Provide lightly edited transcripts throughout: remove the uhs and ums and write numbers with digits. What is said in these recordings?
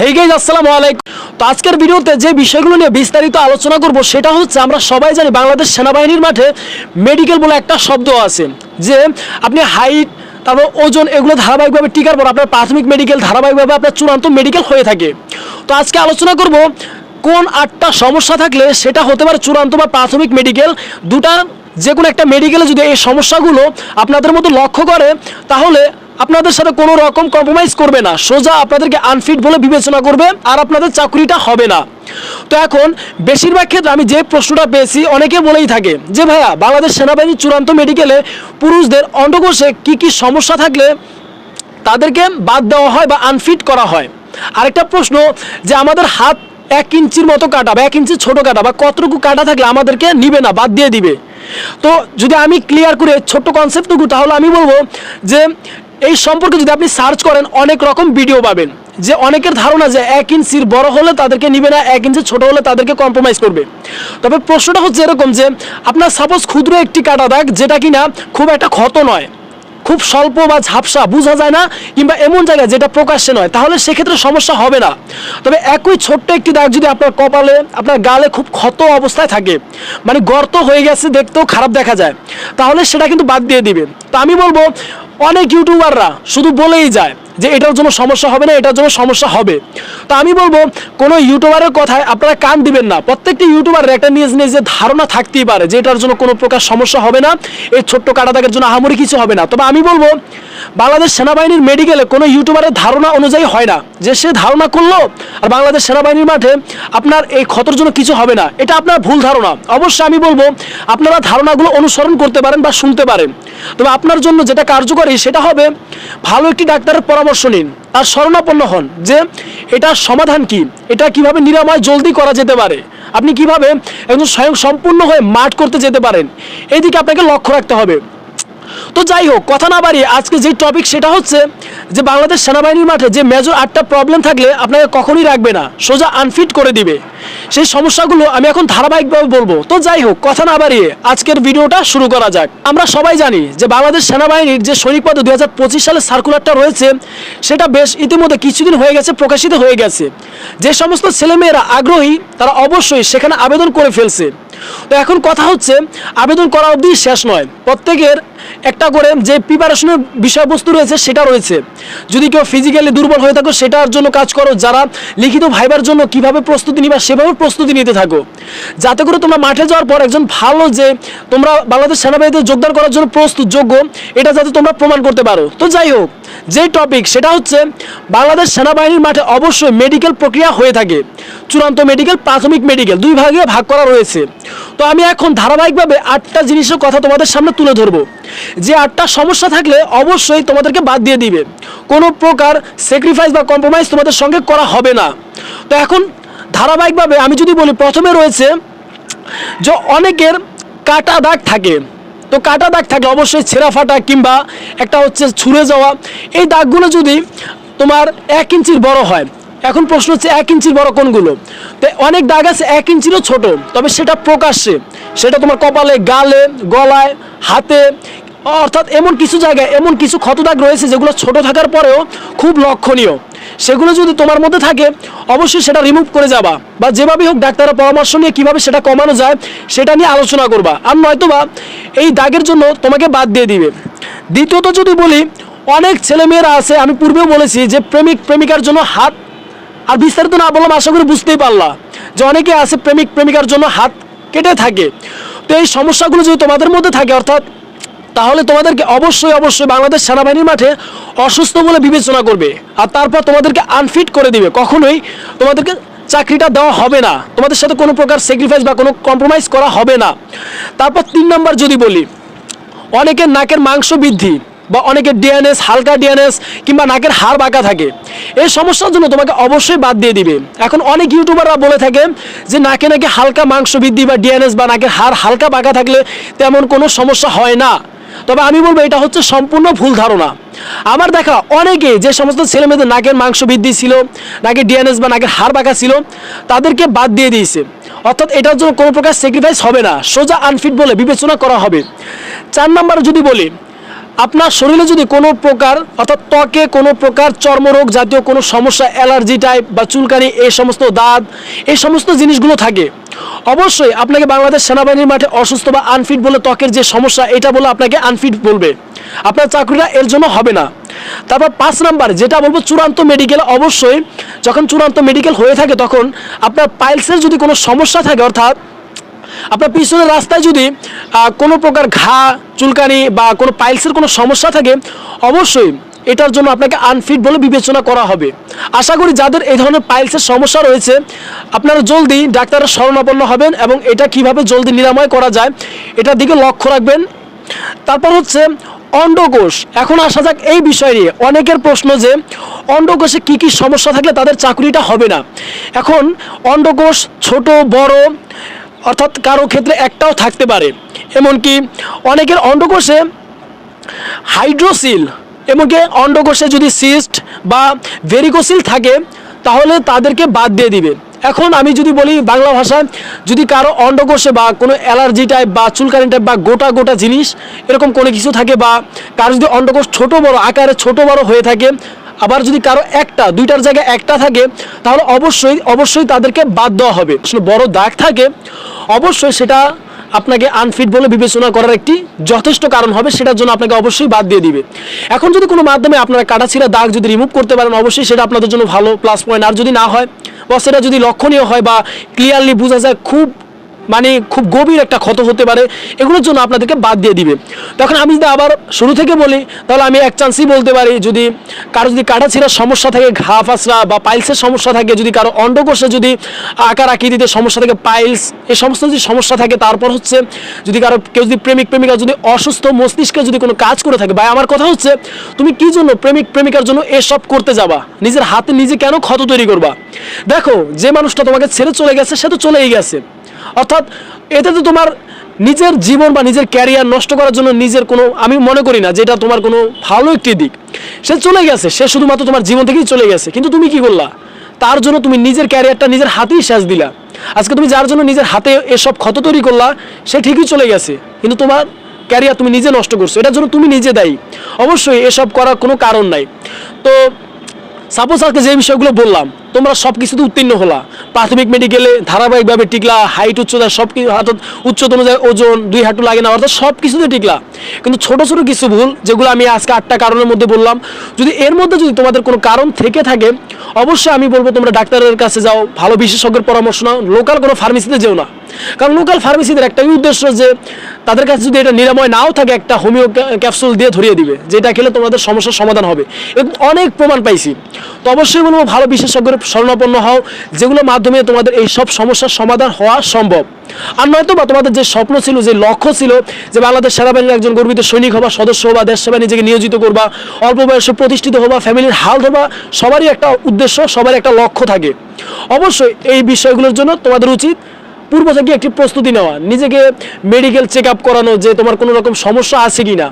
Hey guys, আসসালামু আলাইকুম। তো আজকের ভিডিওতে যে বিষয়গুলো নিয়ে বিস্তারিত আলোচনা করব সেটা হচ্ছে, আমরা সবাই জানি বাংলাদেশ সেনাবাহিনীর মাঠে মেডিকেল বলে একটা শব্দ আছে, যে আপনি হাইট তারপর ওজন এগুলো ধারাবাহিকভাবে টিকার পর আপনার প্রাথমিক মেডিকেল ধারাবাহিকভাবে আপনার চূড়ান্ত মেডিকেল হয়ে থাকে। তো আজকে আলোচনা করব কোন 8টা সমস্যা থাকলে সেটা হতে পারে চূড়ান্ত বা প্রাথমিক মেডিকেল। দুটা যে কোনো একটা মেডিকেলে যদি এই সমস্যাগুলো আপনাদের মতো লক্ষ্য করে, তাহলে আপনাদের সাথে কোনো রকম কম্প্রোমাইজ করবে না, সোজা আপনাদেরকে আনফিট বলে বিবেচনা করবে আর আপনাদের চাকরিটা হবে না। তো এখন বেশিরভাগ ক্ষেত্রে আমি যে প্রশ্নটা পেয়েছি, অনেকে বলেই থাকে যে ভাইয়া, বাংলাদেশ সেনাবাহিনীর চূড়ান্ত মেডিকেলে পুরুষদের অন্ডকোষে কি কি সমস্যা থাকলে তাদেরকে বাদ দেওয়া হয় বা আনফিট করা হয়। আরেকটা প্রশ্ন, যে আমাদের হাত 1 ইঞ্চির মতো কাটা বা 1 ইঞ্চি ছোট কাটা বা কতটুকু কাটা থাকলে আমাদেরকে নিবে না, বাদ দিয়ে দিবে। তো যদি আমি ক্লিয়ার করে ছোট্ট কনসেপ্টটুকু, তাহলে আমি বলবো যে এই সম্পর্কে যদি আপনি সার্চ করেন অনেক রকম ভিডিও পাবেন, যে অনেকের ধারণা যে 1 ইঞ্চির বড় হলে তাদেরকে নিবে না, 1 ইঞ্চি ছোট হলে তাদেরকে কম্প্রোমাইজ করবে। তবে প্রশ্নটা হচ্ছে এরকম, যে আপনার সাপোজ ক্ষুদ্র একটি কাটা দাগ, যেটা কিনা খুব একটা ক্ষত নয়, খুব স্বল্প বা ঝাপসা, বোঝা যায় না, কিংবা এমন জায়গায় যেটা প্রকাশ্যে নয়, তাহলে সেক্ষেত্রে সমস্যা হবে না। তবে একই ছোট্ট একটি দাগ যদি আপনার কপালে, আপনার গালে খুব ক্ষত অবস্থায় থাকে, মানে গর্ত হয়ে গেছে, দেখতেও খারাপ দেখা যায়, তাহলে সেটা কিন্তু বাদ দিয়ে দিবেন। তো আমি বলবো, অনেক ইউটিউবাররা শুধু বলেই যায় যে এটার জন্য সমস্যা হবে না, এটার জন্য সমস্যা হবে। তো আমি বলবো, কোনো ইউটিউবারের কথায় আপনারা কান দিবেন না। প্রত্যেকটি ইউটিউবারের একটা নিজ নিজের ধারণা থাকতেই পারে যে এটার জন্য কোনো প্রকার সমস্যা হবে না, এই ছোট্ট কাটা দাগের জন্য আহামরি কিছু হবে না। তবে আমি বলবো, বাংলাদেশ সেনাবাহিনীর মেডিকেলে কোনো ইউটিউবারের ধারণা অনুযায়ী হয় না, যে সে ধারণা করলো আর বাংলাদেশ সেনাবাহিনীর মাঠে আপনার এই ক্ষতর জন্য কিছু হবে না, এটা আপনার ভুল ধারণা। অবশ্যই আমি বলবো, আপনারা ধারণাগুলো অনুসরণ করতে পারেন বা শুনতে পারেন, তবে আপনার জন্য যেটা কার্যকরী সেটা হবে, ভালো একটি ডাক্তারের পরামর্শ নিন, তার শরণাপন্ন হন যে এটার সমাধান কি, এটা কিভাবে নিরাময় জলদি করা যেতে পারে, আপনি কিভাবে একজন স্বয়ং সম্পূর্ণ হয়ে মাঠ করতে যেতে পারেন, এই দিকে আপনাকে লক্ষ্য রাখতে হবে। তো যাই হোক, কথা না বাড়িয়ে আজকে যে টপিক সেটা হচ্ছে, যে বাংলাদেশ সেনাবাহিনীর মাঠে যে মেজর 8টা প্রবলেম থাকলে আপনাকে কখনোই রাখবে না, সোজা আনফিট করে দিবে। সেই সমস্যাগুলো আমি এখন ধারাবাহিকভাবে বলবো। তো যাই হোক, কথা না বাড়িয়ে আজকের ভিডিওটা শুরু করা যাক। আমরা সবাই জানি যে বাংলাদেশ সেনাবাহিনীর যে সৈনিক পদে 2025 সালে সার্কুলারটা রয়েছে, সেটা বেশ ইতিমধ্যে কিছুদিন হয়ে গেছে, প্রকাশিত হয়ে গেছে। যে সমস্ত ছেলেমেয়েরা আগ্রহী তারা অবশ্যই সেখানে আবেদন করে ফেলছে। তো এখন কথা হচ্ছে, আবেদন করা অবধি শেষ নয়, প্রত্যেকের একটা করে যে প্রিপারেশনের বিষয়বস্তু রয়েছে সেটা রয়েছে। যদি কেউ ফিজিক্যালি দুর্বল হয়ে থাকো, সেটার জন্য কাজ করো। যারা লিখিত ভাইবার জন্য কিভাবে প্রস্তুতি নিবা, সেভাবে প্রস্তুতি নিতে থাকো, যাতে করে তোমরা মাঠে যাওয়ার পর একজন ভালো, যে তোমরা বাংলাদেশ সেনাবাহিনীতে যোগদান করার জন্য প্রস্তুত, যোগ্য, এটা যাতে তোমরা প্রমাণ করতে পারো। তো যাই হোক, যে টপিক সেটা হচ্ছে, বাংলাদেশ সেনাবাহিনীর মাঠে অবশ্যই মেডিকেল প্রক্রিয়া হয়ে থাকে, চূড়ান্ত মেডিকেল, প্রাথমিক মেডিকেল, দুই ভাগে ভাগ করা রয়েছে। তো আমি এখন ধারাবাহিকভাবে 8টা জিনিসের কথা তোমাদের সামনে তুলে ধরবো, যে 8টা সমস্যা থাকলে অবশ্যই তোমাদেরকে বাদ দিয়ে দিবে, কোনো প্রকার স্যাক্রিফাইস বা কম্প্রোমাইজ তোমাদের সঙ্গে করা হবে না। তো এখন ধারাবাহিকভাবে আমি যদি বলি, প্রথমে রয়েছে যে অনেকের কাটা দাগ থাকে। তো কাটা দাগ থাকলে অবশ্যই ছেঁড়া ফাটা কিংবা একটা হচ্ছে ছুঁড়ে যাওয়া, এই দাগগুলো যদি তোমার 1 ইঞ্চির বড় হয়, এখন প্রশ্ন হচ্ছে 1 ইঞ্চির বড় কোনগুলো। তো অনেক দাগ আছে 1 ইঞ্চিরও ছোট, তবে সেটা প্রকাশ্যে, সেটা তোমার কপালে, গালে, গলায়, হাতে, অর্থাৎ এমন কিছু জায়গায় এমন কিছু ক্ষত দাগ রয়েছে যেগুলো ছোট থাকার পরেও খুব লক্ষণীয়। সেগুলো যদি তোমার মধ্যে থাকে, অবশ্যই সেটা রিমুভ করে যাবা, বা যেভাবেই হোক ডাক্তারের পরামর্শ নিয়ে কীভাবে সেটা কমানো যায় সেটা নিয়ে আলোচনা করবা, আর নয়তোবা এই দাগের জন্য তোমাকে বাদ দিয়ে দিবে। দ্বিতীয়ত যদি বলি, অনেক ছেলেমেয়েরা আছে, আমি পূর্বেও বলেছি যে প্রেমিক প্রেমিকার জন্য হাত, আর বিস্তারিত না বললাম, আশা করি বুঝতেই পারলা যে অনেকে আছে প্রেমিক প্রেমিকার জন্য হাত কেটে থাকে। তো এই সমস্যাগুলো যদি তোমাদের মধ্যে থাকে, অর্থাৎ তাহলে তোমাদেরকে অবশ্যই বাংলাদেশ সেনাবাহিনীর মাঠে অসুস্থ বলে বিবেচনা করবে, আর তারপর তোমাদেরকে আনফিট করে দিবে। কখনোই তোমাদেরকে চাকরিটা দেওয়া হবে না, তোমাদের সাথে কোনো প্রকার স্যাক্রিফাইস বা কোনো কম্প্রোমাইজ করা হবে না। তারপর 3 নম্বর যদি বলি, অনেকের নাকের মাংস বৃদ্ধি বা অনেকের ডিএনএস, হালকা ডিএনএস কিংবা নাকের হাড় বাঁকা থাকে, এই সমস্যার জন্য তোমাকে অবশ্যই বাদ দিয়ে দিবে। এখন অনেক ইউটিউবাররা বলে থাকে যে নাকে নাকি হালকা মাংস বৃদ্ধি বা ডিএনএস বা নাকের হাড় হালকা বাঁকা থাকলে তেমন কোনো সমস্যা হয় না। তবে আমি বলবো, এটা হচ্ছে সম্পূর্ণ ভুল ধারণা। আমার দেখা অনেকে, যে সমস্ত ছেলেমেয়েদের নাকের মাংস বৃদ্ধি ছিল, নাকের ডিএনএস বা নাকের হাড় বাঁকা ছিল, তাদেরকে বাদ দিয়ে দিয়েছে, অর্থাৎ এটার জন্য কোনো প্রকার স্যাক্রিফাইস হবে না, সোজা আনফিট বলে বিবেচনা করা হবে। 4 নম্বর যদি বলি, আপনার শরীরে যদি কোনো প্রকার অর্থাৎ ত্বকে কোনো প্রকার চর্মরোগ জাতীয় কোনো সমস্যা, অ্যালার্জি টাইপ বা চুলকানি, এই সমস্ত দাঁত, এই সমস্ত জিনিসগুলো থাকে, অবশ্যই আপনাকে বাংলাদেশ সেনাবাহিনীর মাঠে অসুস্থ বা আনফিট বলে ত্বকের যে সমস্যা, এটা বলে আপনাকে আনফিট বলবে, আপনার চাকরিটা এর জন্য হবে না। তারপর 5 নাম্বার যেটা বলবো, চূড়ান্ত মেডিকেল। অবশ্যই যখন চূড়ান্ত মেডিকেল হয়ে থাকে তখন আপনার পাইলসের যদি কোনো সমস্যা থাকে, অর্থাৎ আপনার পিছনের রাস্তায় যদি কোনো প্রকার ঘা, চুলকানি বা কোনো পাইলসের কোনো সমস্যা থাকে, অবশ্যই এটার জন্য আপনাকে আনফিট বলে বিবেচনা করা হবে। আশা করি যাদের এই ধরনের পাইলসের সমস্যা রয়েছে, আপনারা জলদি ডাক্তারের শরণাপন্ন হবেন এবং এটা কিভাবে জলদি নিরাময় করা যায় এটার দিকে লক্ষ্য রাখবেন। তারপর হচ্ছে অন্ডকোষ। এখন আসা যাক এই বিষয় নিয়ে। অনেকের প্রশ্ন যে অন্ডকোষে কি কি সমস্যা থাকলে তাদের চাকরিটা হবে না। এখন অন্ডকোষ ছোট বড় অর্থাৎ কারো ক্ষেত্রে একটাও থাকতে পারে, এমনকি অনেকের অন্ডকোষে হাইড্রোসিল, এমনকি অন্ডকোষে যদি সিস্ট বা ভেরিকোসিল থাকে তাহলে তাদেরকে বাদ দিয়ে দিবে। এখন আমি যদি বলি বাংলা ভাষায়, যদি কারো অন্ডকোষে বা কোনো অ্যালার্জি টাইপ বা চুলকানি টাইপ বা গোটা গোটা জিনিস এরকম কোনো কিছু থাকে, বা কারো যদি অন্ডকোষ ছোট বড় আকারে ছোট বড় হয়ে থাকে, আবার যদি কারো একটা দুইটার জায়গায় একটা থাকে, তাহলে অবশ্যই তাদেরকে বাদ দেওয়া হবে। বড় দাগ থাকে, অবশ্যই সেটা আপনাকে আনফিট বলে বিবেচনা করার একটি যথেষ্ট কারণ হবে, সেটার জন্য আপনাকে অবশ্যই বাদ দিয়ে দিবে। এখন যদি কোনো মাধ্যমে আপনারা কাটাছিঁড়া দাগ যদি রিমুভ করতে পারেন, অবশ্যই সেটা আপনাদের জন্য ভালো প্লাস পয়েন্ট। আর যদি না হয় বা সেটা যদি লক্ষণীয় হয় বা ক্লিয়ারলি বোঝা যায় খুব গভীর একটা ক্ষত হতে পারে, এগুলোর জন্য আপনাদেরকে বাদ দিয়ে দিবে। তখন আমি যদি আবার শুরু থেকে বলি, তাহলে আমি এক চান্সই বলতে পারি, যদি কারো যদি কাটাছিঁড়ার সমস্যা থাকে, ঘা ফাঁসরা বা পাইলসের সমস্যা থাকে, যদি কারো অন্ডকোষে যদি আকার আকৃতিতে সমস্যা থাকে, পাইলস, এই সমস্ত যদি সমস্যা থাকে, তারপর হচ্ছে যদি কেউ যদি প্রেমিকা যদি অসুস্থ মস্তিষ্কে যদি কোনো কাজ করে থাকে, ভাই আমার কথা হচ্ছে, তুমি কি জন্য প্রেমিকার জন্য এসব করতে যাবা? নিজের হাতে নিজে কেন ক্ষত তৈরি করবা? দেখো, যে মানুষটা তোমাকে ছেড়ে চলে গেছে সে তো চলেই গেছে, অর্থাৎ এতে তো তোমার নিজের জীবন বা নিজের ক্যারিয়ার নষ্ট করার জন্য নিজের কোনো, আমি মনে করি না যে এটা তোমার কোনো ভালো একটি দিক। সে চলে গেছে, সে শুধুমাত্র তোমার জীবন থেকেই চলে গেছে, কিন্তু তুমি কি করলা? তার জন্য তুমি নিজের ক্যারিয়ারটা নিজের হাতেই শেষ দিলা। আজকে তুমি যার জন্য নিজের হাতে এসব ক্ষত তৈরি করলা, সে ঠিকই চলে গেছে, কিন্তু তোমার ক্যারিয়ার তুমি নিজে নষ্ট করছো, এটার জন্য তুমি নিজে দায়ী। অবশ্যই এসব করার কোনো কারণ নাই। তো সাপোজ আজকে যে বিষয়গুলো বললাম, তোমরা সব কিছুতে উত্তীর্ণ হলা, প্রাথমিক মেডিকেলে ধারাবাহিকভাবে টিকলা, হাইট উচ্চতা সব কিছু, অর্থাৎ উচ্চতা অনুযায়ী ওজন 2 হাঁটু লাগে না, অর্থাৎ সব কিছুতে টিকলা, কিন্তু ছোট ছোট কিছু ভুল, যেগুলো আমি আজকে 8টা কারণের মধ্যে বললাম, যদি এর মধ্যে যদি তোমাদের কোনো কারণ থেকে থাকে, অবশ্যই আমি বলবো তোমরা ডাক্তারের কাছে যাও, ভালো বিশেষজ্ঞের পরামর্শ নাও, লোকাল কোনো ফার্মেসিতে যেও না। কারণ লোকাল ফার্মেসিদের একটাই উদ্দেশ্য যে তাদের কাছে যদি এটা নিরাময় নাও থাকে, একটা হোমিও ক্যাপসুল দিয়ে ধরিয়ে দিবে, যেটা খেলে তোমাদের সমস্যার সমাধান হবে। এবং অনেক প্রমাণ পাইছি। তো অবশ্যই বলবো ভালো বিশেষজ্ঞের শরণাপন্ন হও, যেগুলোর মাধ্যমে তোমাদের এই সব সমস্যার সমাধান হওয়া সম্ভব। আর নয়তো বা তোমাদের যে স্বপ্ন ছিল, যে লক্ষ্য ছিল যে বাংলাদেশ সেনাবাহিনীর একজন গর্বিত সৈনিক হবা, সদস্য হবা, দেশ সেবায় নিজেকে নিয়োজিত করবা, অল্প বয়সে প্রতিষ্ঠিত হবা, ফ্যামিলির হাল ধরবা, সবারই একটা উদ্দেশ্য, সবারই একটা লক্ষ্য থাকে। অবশ্যই এই বিষয়গুলোর জন্য তোমাদের উচিত পূর্ব থেকে একটি প্রস্তুতি নেওয়া, নিজেকে মেডিকেল চেক আপ করানো, যে তোমার কোনো রকম সমস্যা আছে কি না।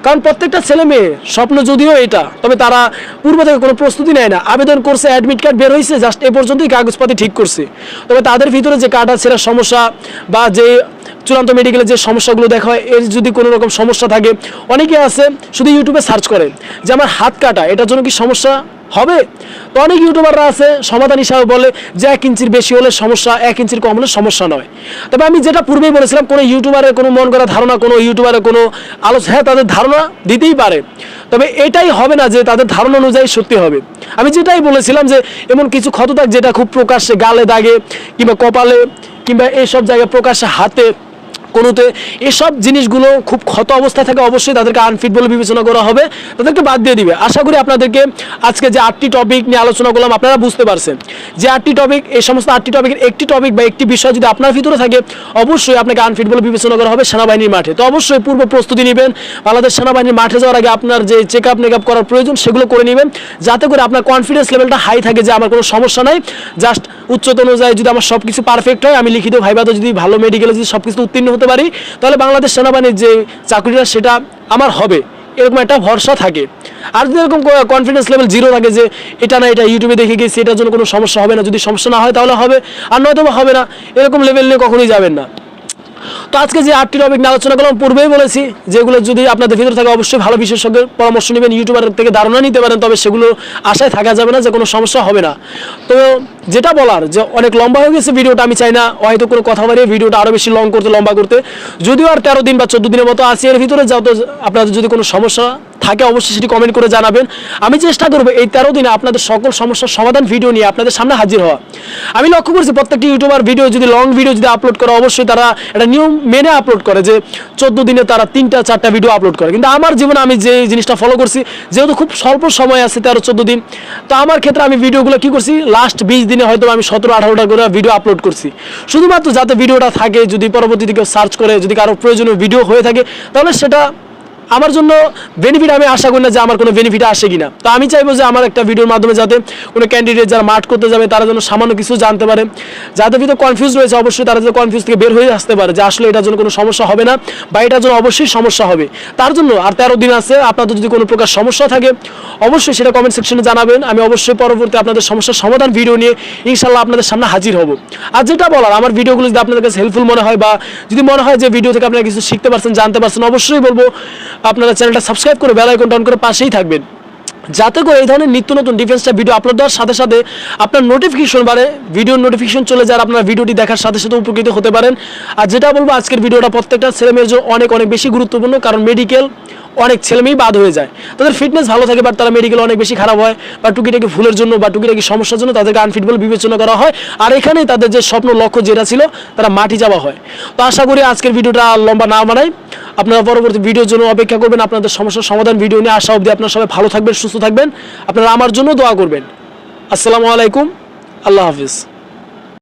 কারণ প্রত্যেকটা ছেলে মেয়ে স্বপ্ন যদিও এটা, তবে তারা পূর্ব থেকে কোনো প্রস্তুতি নেয় না, আবেদন করছে, অ্যাডমিট কার্ড বের হয়েছে, জাস্ট এ পর্যন্তই কাগজপাতি ঠিক করছে। তবে তাদের ভিতরে যে কাটা ছেঁড়ার সমস্যা বা যে চূড়ান্ত মেডিকেলের যে সমস্যাগুলো দেখা হয়, এর যদি কোনো রকম সমস্যা থাকে, অনেকে আছে শুধু ইউটিউবে সার্চ করে যে আমার হাত কাটা, এটার জন্য কি সমস্যা হবে? তো অনেক ইউটিউবাররা আছে সমাধান হিসাবে বলে যে 1 ইঞ্চির বেশি হলে সমস্যা, 1 ইঞ্চির কম হলে সমস্যা নয়। তবে আমি যেটা পূর্বেই বলেছিলাম, কোনো ইউটিউবারের কোনো মন করা ধারণা, কোনো ইউটিউবারের কোনো হ্যাঁ তাদের ধারণা দিতেই পারে, তবে এটাই হবে না যে তাদের ধারণা অনুযায়ী সত্যি হবে। আমি যেটাই বলেছিলাম যে এমন কিছু ক্ষত দাগ যেটা খুব প্রকাশ্যে গালে দাগে কিংবা কপালে কিংবা এইসব জায়গায় প্রকাশ্যে হাতে কোনোতে, এসব জিনিসগুলো খুব ক্ষত অবস্থায় থাকে, অবশ্যই তাদেরকে আনফিট বলে বিবেচনা করা হবে, তাদেরকে বাদ দিয়ে দিবে। আশা করি আপনাদেরকে আজকে যে 8টি টপিক নিয়ে আলোচনা করলাম আপনারা বুঝতে পারছেন যে 8টি টপিক, এই সমস্ত 8টি টপিকের একটি টপিক বা একটি বিষয় যদি আপনার ভিতরে থাকে, অবশ্যই আপনাকে আনফিট বলে বিবেচনা করা হবে সেনাবাহিনীর মাঠে। তো অবশ্যই পূর্ব প্রস্তুতি নেবেন, বাংলাদেশ সেনাবাহিনীর মাঠে যাওয়ার আগে আপনার যে চেক আপ করার প্রয়োজন সেগুলো করে নেবেন, যাতে করে আপনার কনফিডেন্স লেভেলটা হাই থাকে যে আমার কোনো সমস্যা নাই, জাস্ট উচ্চতা অনুযায়ী যদি আমার সব কিছু পারফেক্ট হয়, আমি লিখিত ভাইবাতে যদি ভালো মেডিকেলে যদি সব কিছু উত্তীর্ণ হতে পারি, তাহলে বাংলাদেশ সেনাবাহিনীর যে চাকরিটা সেটা আমার হবে, এরকম একটা ভরসা থাকে। আর যদি এরকম কনফিডেন্স লেভেল 0 থাকে যে এটা না এটা ইউটিউবে দেখে গেছি, এটার জন্য কোনো সমস্যা হবে না, যদি সমস্যা না হয় তাহলে হবে, আর নয়তো হবে না, এরকম লেভেল নিয়ে কখনোই যাবেন না। তো আজকে যে 8টি টপিক নিয়ে আলোচনা করলাম পূর্বেই বলেছি যেগুলো যদি আপনাদের ভিতরে থাকে অবশ্যই ভালো বিশেষজ্ঞের পরামর্শ নেবেন, ইউটিউবার থেকে ধারণা নিতে পারেন, তবে সেগুলো আশায় থাকা যাবে না যে কোনো সমস্যা হবে না। তো যেটা বলার যে অনেক লম্বা হয়ে গেছে ভিডিওটা, আমি চাই না হয়তো কোনো কথা বাড়িয়ে ভিডিওটা আরও বেশি লম্বা করতে, যদিও আর 13 দিন বা 14 দিনের মতো আছে এর ভিতরে, যাও তো আপনাদের যদি কোনো সমস্যা থাকে অবশ্যই সেটি কমেন্ট করে জানাবেন। আমি চেষ্টা করবো এই 13 দিনে আপনাদের সকল সমস্যার সমাধান ভিডিও নিয়ে আপনাদের সামনে হাজির হওয়া। আমি লক্ষ্য করছি প্রত্যেকটি ইউটিউবার ভিডিও যদি লং ভিডিও যদি আপলোড করে অবশ্যই তারা একটা নিয়ম মেনে আপলোড করে যে 14 দিনে তারা 3টা-4টা ভিডিও আপলোড করে, কিন্তু আমার জীবনে আমি যে জিনিসটা ফলো করছি, যেহেতু খুব স্বল্প সময় আছে 13-14 দিন, তো আমার ক্ষেত্রে আমি ভিডিওগুলো কি করছি লাস্ট 20 দিনে হয়তো আমি 17-18টা করে ভিডিও আপলোড করছি, শুধুমাত্র যাতে ভিডিওটা থাকে, যদি পরবর্তীতে কেউ সার্চ করে যদি কারো প্রয়োজনীয় ভিডিও হয়ে থাকে তাহলে সেটা আমার জন্য বেনিফিট, আমি আশা করি না যে আমার কোনো বেনিফিট আসে কিনা। তো আমি চাইবো যে আমার একটা ভিডিওর মাধ্যমে যাতে কোনো ক্যান্ডিডেট যারা মাঠ করতে যাবে তারা যেন সামান্য কিছু জানতে পারে, যাদের ভিতরে কনফিউজ রয়েছে অবশ্যই তারা যেন কনফিউজ থেকে বের হয়ে আসতে পারে যে আসলে এটার জন্য কোনো সমস্যা হবে না বা এটার জন্য অবশ্যই সমস্যা হবে। তার জন্য আর 13 দিন আছে, আপনাদের যদি কোনো প্রকার সমস্যা থাকে অবশ্যই সেটা কমেন্ট সেকশনে জানাবেন, আমি অবশ্যই পরবর্তী আপনাদের সমস্যার সমাধান ভিডিও নিয়ে ইনশাল্লাহ আপনাদের সামনে হাজির হব। আর যেটা বলার, আমার ভিডিওগুলো যদি আপনাদের কাছে হেল্পফুল মনে হয় বা যদি মনে হয় যে ভিডিও থেকে আপনারা কিছু শিখতে পারছেন, জানতে পারছেন, অবশ্যই বলবো আপনারা চ্যানেলটা সাবস্ক্রাইব করে বেল আইকনটা অন করে পাশেই থাকবেন, যাতে করে এই ধরনের নিত্য নতুন ডিফেন্সটা ভিডিও আপলোড দেওয়ার সাথে সাথে আপনার নোটিফিকেশন বাড়ে, ভিডিওর নোটিফিকেশন চলে যায়, আপনারা ভিডিওটি দেখার সাথে সাথে উপকৃত হতে পারেন। আর যেটা বলবো আজকের ভিডিওটা প্রত্যেকটা ছেলেমেয়ের জন্য অনেক বেশি গুরুত্বপূর্ণ, কারণ মেডিকেল অনেক ছেলেমেয়েই বাদ হয়ে যায়, তাদের ফিটনেস ভালো থাকে বাট তারা মেডিকেল অনেক বেশি খারাপ হয় বা টুকিটাকি ভুলের জন্য বা টুকিটাকি সমস্যার জন্য তাদেরকে আনফিট বলে বিবেচনা করা হয়, আর এখানেই তাদের যে স্বপ্ন লক্ষ্য যেটা ছিল তারা মাটি যাওয়া হয়। তো আশা করি আজকের ভিডিওটা লম্বা না বানাই, আপনারা পরবর্তী ভিডিওর জন্য অপেক্ষা করবেন, আপনাদের সমস্যার সমাধান ভিডিও নিয়ে আসা অবধি আপনারা সবাই ভালো থাকবেন, সুস্থ থাকবেন, আপনারা আমার জন্য দোয়া করবেন। আসসালামু আলাইকুম, আল্লাহ হাফিজ।